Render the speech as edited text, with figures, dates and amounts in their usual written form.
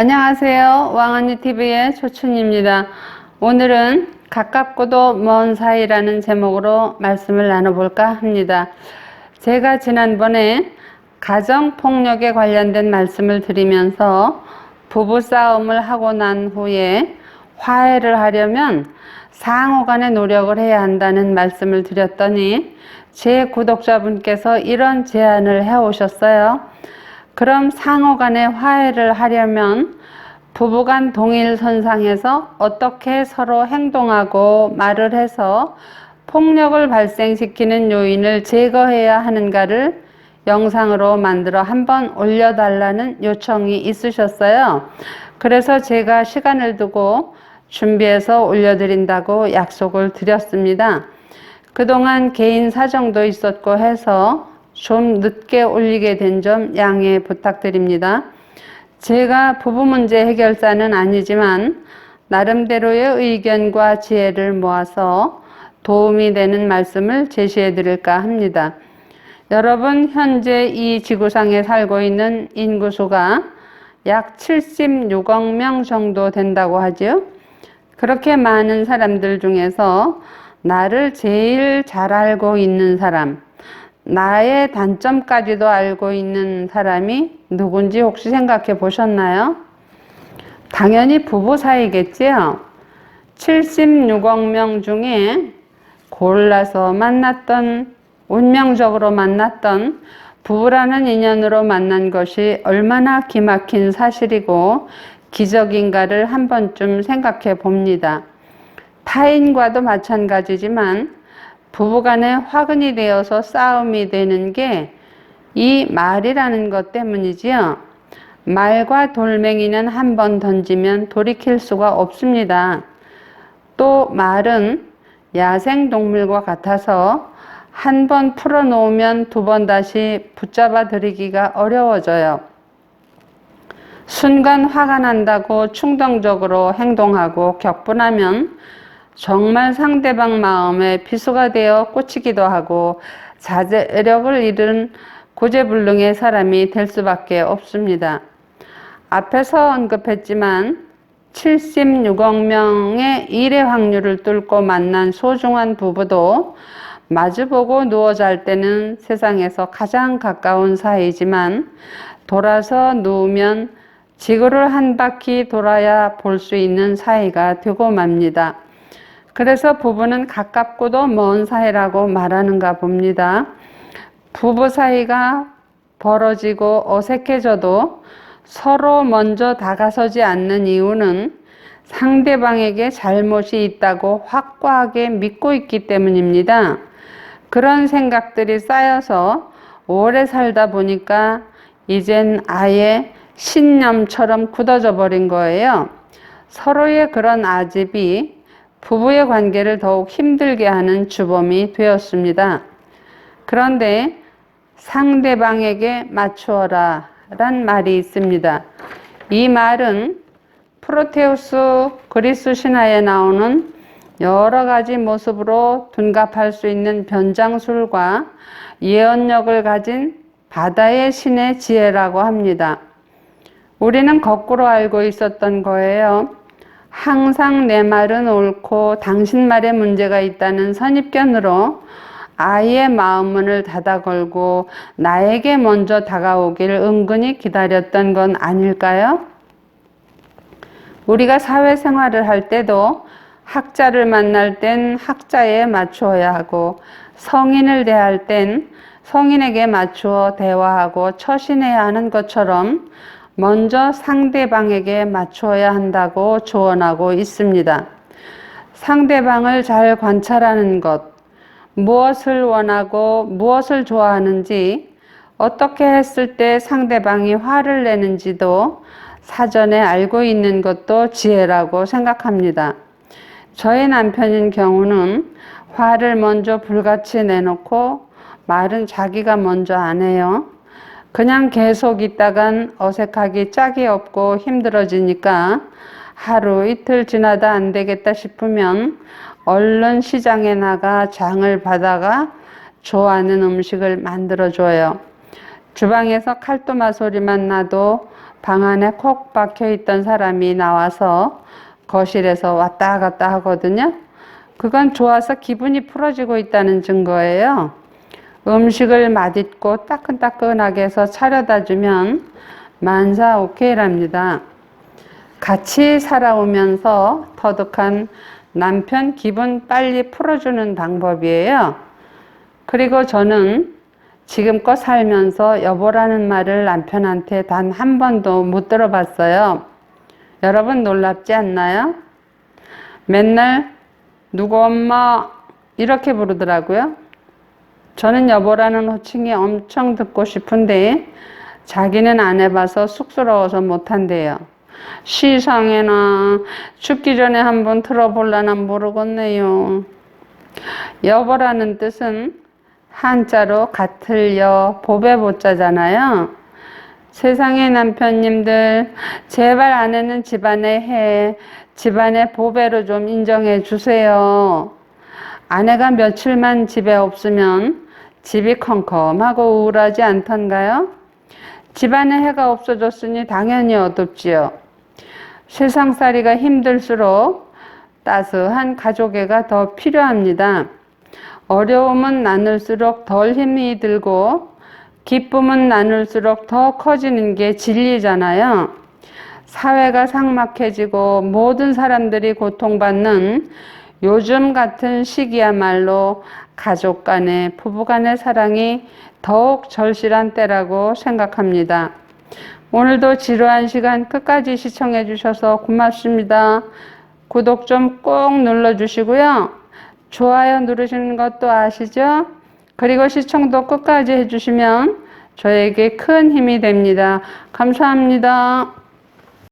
안녕하세요. 왕언니TV의 조춘입니다. 오늘은 가깝고도 먼 사이라는 제목으로 말씀을 나눠볼까 합니다. 제가 지난번에 가정폭력에 관련된 말씀을 드리면서 부부싸움을 하고 난 후에 화해를 하려면 상호간의 노력을 해야 한다는 말씀을 드렸더니 제 구독자분께서 이런 제안을 해오셨어요. 그럼 상호간에 화해를 하려면 부부간 동일선상에서 어떻게 서로 행동하고 말을 해서 폭력을 발생시키는 요인을 제거해야 하는가를 영상으로 만들어 한번 올려달라는 요청이 있으셨어요. 그래서 제가 시간을 두고 준비해서 올려드린다고 약속을 드렸습니다. 그동안 개인 사정도 있었고 해서 좀 늦게 올리게 된 점 양해 부탁드립니다. 제가 부부 문제 해결사는 아니지만 나름대로의 의견과 지혜를 모아서 도움이 되는 말씀을 제시해 드릴까 합니다. 여러분, 현재 이 지구상에 살고 있는 인구수가 약 76억 명 정도 된다고 하죠. 그렇게 많은 사람들 중에서 나를 제일 잘 알고 있는 사람, 나의 단점까지도 알고 있는 사람이 누군지 혹시 생각해 보셨나요? 당연히 부부 사이겠지요. 76억 명 중에 골라서 만났던, 운명적으로 만났던 부부라는 인연으로 만난 것이 얼마나 기막힌 사실이고 기적인가를 한 번쯤 생각해 봅니다. 타인과도 마찬가지지만 부부간에 화근이 되어서 싸움이 되는 게 이 말이라는 것 때문이지요. 말과 돌멩이는 한 번 던지면 돌이킬 수가 없습니다. 또 말은 야생동물과 같아서 한 번 풀어놓으면 두 번 다시 붙잡아 들이기가 어려워져요. 순간 화가 난다고 충동적으로 행동하고 격분하면 정말 상대방 마음에 비수가 되어 꽂히기도 하고 자제력을 잃은 구제불능의 사람이 될 수밖에 없습니다. 앞에서 언급했지만 76억 명의 일의 확률을 뚫고 만난 소중한 부부도 마주보고 누워 잘 때는 세상에서 가장 가까운 사이지만 돌아서 누우면 지구를 한 바퀴 돌아야 볼 수 있는 사이가 되고 맙니다. 그래서 부부는 가깝고도 먼 사이라고 말하는가 봅니다. 부부 사이가 벌어지고 어색해져도 서로 먼저 다가서지 않는 이유는 상대방에게 잘못이 있다고 확고하게 믿고 있기 때문입니다. 그런 생각들이 쌓여서 오래 살다 보니까 이젠 아예 신념처럼 굳어져 버린 거예요. 서로의 그런 아집이 부부의 관계를 더욱 힘들게 하는 주범이 되었습니다. 그런데 상대방에게 맞추어라 란 말이 있습니다. 이 말은 프로테우스 그리스 신화에 나오는 여러 가지 모습으로 둔갑할 수 있는 변장술과 예언력을 가진 바다의 신의 지혜라고 합니다. 우리는 거꾸로 알고 있었던 거예요. 항상 내 말은 옳고 당신 말에 문제가 있다는 선입견으로 아이의 마음문을 닫아 걸고 나에게 먼저 다가오길 은근히 기다렸던 건 아닐까요? 우리가 사회생활을 할 때도 학자를 만날 땐 학자에 맞추어야 하고 성인을 대할 땐 성인에게 맞추어 대화하고 처신해야 하는 것처럼 먼저 상대방에게 맞추어야 한다고 조언하고 있습니다. 상대방을 잘 관찰하는 것, 무엇을 원하고 무엇을 좋아하는지, 어떻게 했을 때 상대방이 화를 내는지도 사전에 알고 있는 것도 지혜라고 생각합니다. 저희 남편인 경우는 화를 먼저 불같이 내놓고 말은 자기가 먼저 안 해요. 그냥 계속 있다간 어색하기 짝이 없고 힘들어지니까 하루 이틀 지나다 안 되겠다 싶으면 얼른 시장에 나가 장을 받아가 좋아하는 음식을 만들어줘요. 주방에서 칼도마 소리만 나도 방 안에 콕 박혀 있던 사람이 나와서 거실에서 왔다 갔다 하거든요. 그건 좋아서 기분이 풀어지고 있다는 증거예요. 음식을 맛있고 따끈따끈하게 해서 차려다 주면 만사 오케이랍니다. 같이 살아오면서 터득한 남편 기분 빨리 풀어주는 방법이에요. 그리고 저는 지금껏 살면서 여보라는 말을 남편한테 단 한 번도 못 들어봤어요. 여러분 놀랍지 않나요? 맨날 누구 엄마 이렇게 부르더라고요. 저는 여보라는 호칭이 엄청 듣고 싶은데 자기는 안 해봐서 쑥스러워서 못한대요. 시상에나 죽기 전에 한번 들어볼라나 모르겠네요. 여보라는 뜻은 한자로 같을 여, 보배 보자잖아요. 세상의 남편님들 제발 아내는 집안에 해, 집안의 보배로 좀 인정해 주세요. 아내가 며칠만 집에 없으면 집이 컴컴하고 우울하지 않던가요? 집안에 해가 없어졌으니 당연히 어둡지요. 세상살이가 힘들수록 따스한 가족애가 더 필요합니다. 어려움은 나눌수록 덜 힘이 들고 기쁨은 나눌수록 더 커지는 게 진리잖아요. 사회가 삭막해지고 모든 사람들이 고통받는 요즘 같은 시기야말로 가족 간의, 부부 간의 사랑이 더욱 절실한 때라고 생각합니다. 오늘도 지루한 시간 끝까지 시청해 주셔서 고맙습니다. 구독 좀 꼭 눌러주시고요. 좋아요 누르시는 것도 아시죠? 그리고 시청도 끝까지 해주시면 저에게 큰 힘이 됩니다. 감사합니다.